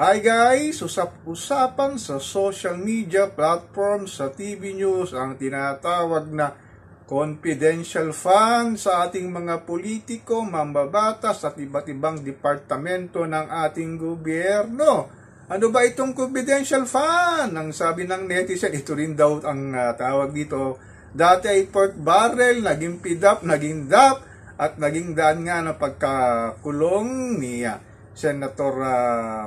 Hi guys! Usap-usapan sa social media platform sa TV News ang tinatawag na confidential fund sa ating mga politiko, mambabatas at iba't ibang departamento ng ating gobyerno. Ano ba itong confidential fund? Ang sabi ng netizen, ito rin daw ang tawag dito. Dati ay pork barrel, naging pidap, naging dap, at naging daan nga ng pagkakulong ni Senator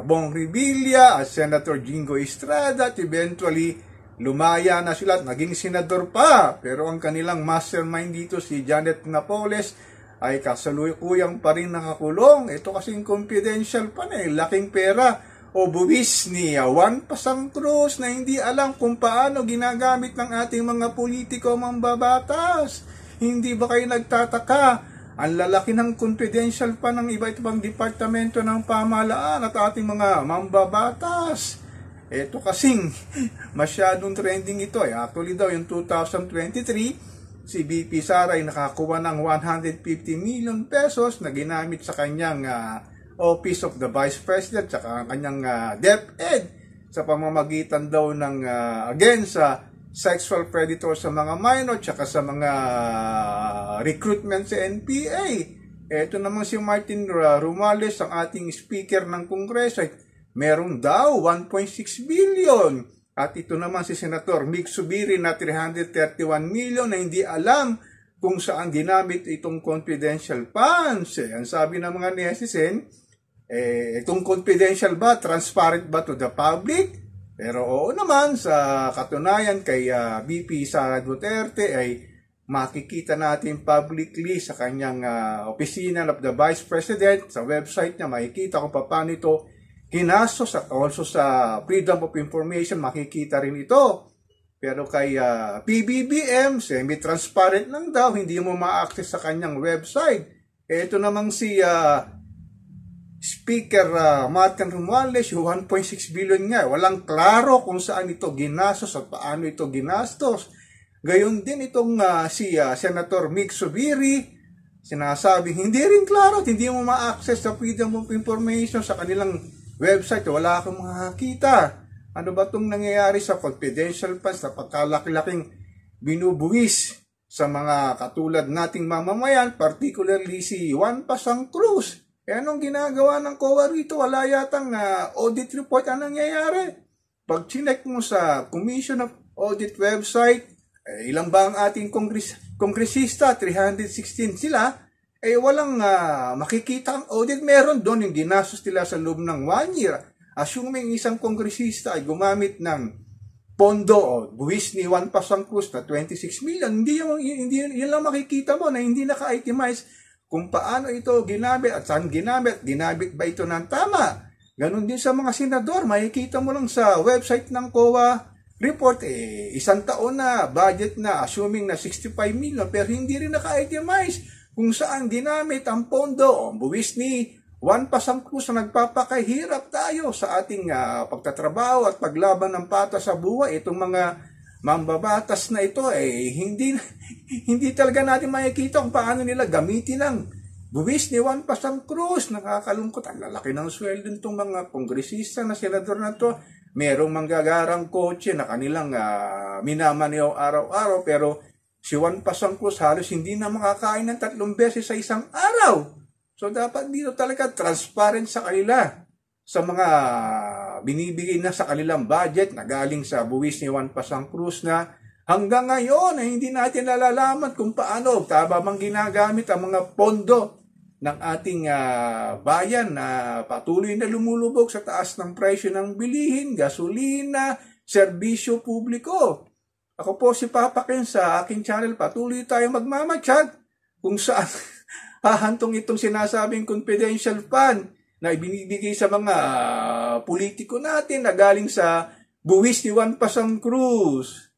Bong Revilla at Senator Jingo Estrada at eventually lumaya na sila at naging senador pa. Pero ang kanilang mastermind dito si Janet Napoles ay kasalukuyang pa rin nakakulong. Ito kasing confidential pa na laking pera o buwis ni Juan Pasang Cruz na hindi alam kung paano ginagamit ng ating mga politiko mambabatas. Hindi ba kayo nagtataka? Ang lalaki ng confidential pa ng iba't ibang departamento ng pamahalaan at ating mga mambabatas. Ito kasing masyadong trending ito. Actually daw yung 2023, si BP Sara ay nakakuha ng 150 million pesos na ginamit sa kanyang Office of the Vice President at ang kanyang DepEd sa pamamagitan daw ng again sa sexual predator sa mga minor tsaka sa mga recruitment sa NPA. Ito naman si Martin Romualdez, ang ating speaker ng Kongreso, meron daw 1.6 billion. At ito naman si Senator Mick Zubiri na 331 million na hindi alam kung saan ginamit itong confidential funds. Ang sabi ng mga netizen, itong confidential ba, transparent ba to the public? Pero oo naman, sa katunayan kay BP Sara Duterte ay makikita natin publicly sa kanyang opisina of the Vice President, sa website niya makikita kung paano ito ginastos at also sa Freedom of Information makikita rin ito. Pero kay PBBM, semi-transparent lang daw, hindi mo ma-access sa kanyang website. Ito namang si Speaker Martin Romualdez, 1.6 billion nga. Walang klaro kung saan ito ginastos at paano ito ginastos. Gayon din itong si Senator Mick Zubiri, sinasabing hindi rin klaro at hindi mo ma-access sa Freedom of Information sa kanilang website. Wala kang makakita. Ano ba itong nangyayari sa confidential funds na pagkalaki-laking binubuwis sa mga katulad nating mamamayan, particularly si Juan Pasang Cruz? Anong ginagawa ng COA rito? Wala yatang audit report ang nangyayari. Pag chinek mo sa Commission of Audit website, ilan ba ang ating kongresista? 316 sila. Walang makikita ang audit. Meron doon yung ginastos nila sa loob ng 1 year. Assuming isang kongresista ay gumamit ng pondo o buwis ni Juan Pasang Cruz na 26 million, hindi yun lang makikita mo na hindi naka-itemize kung paano ito ginamit at saan ginamit ba ito ng tama. Ganon din sa mga senador, makikita mo lang sa website ng COA report, isang taon na budget na assuming na 65 million pero hindi rin naka-itemize kung saan ginamit ang pondo o buwis ni Juan Pasang Cruz na nagpapakahirap tayo sa ating pagtatrabaho at paglaban ng patas sa buhay. Itong mga mambabatas na ito hindi talaga natin makikita kung paano nila gamitin ang buwis ni Juan Pasang Cruz. Nakakalungkot. Ang lalaki ng sweldo nitong mga kongresista na senador na to. Merong manggagarang kotse na kanilang minamaneho araw-araw, pero si Juan Pasang Cruz halos hindi na makakain ng 3 beses sa isang araw. So dapat dito talaga transparent sa kanila sa mga binibigay na sa kanilang budget na galing sa buwis ni Juan Pasang Cruz na hanggang ngayon ay hindi natin nalalaman kung paano bang ginagamit ang mga pondo ng ating bayan na patuloy na lumulubog sa taas ng presyo ng bilihin, gasolina, serbisyo publiko. Ako po si Papa Ken sa aking channel. Patuloy tayo magmamatyag kung saan hahantong itong sinasabing confidential fund na ibinibigay sa mga politiko natin na galing sa buwis ni Juan Pasang Cruz.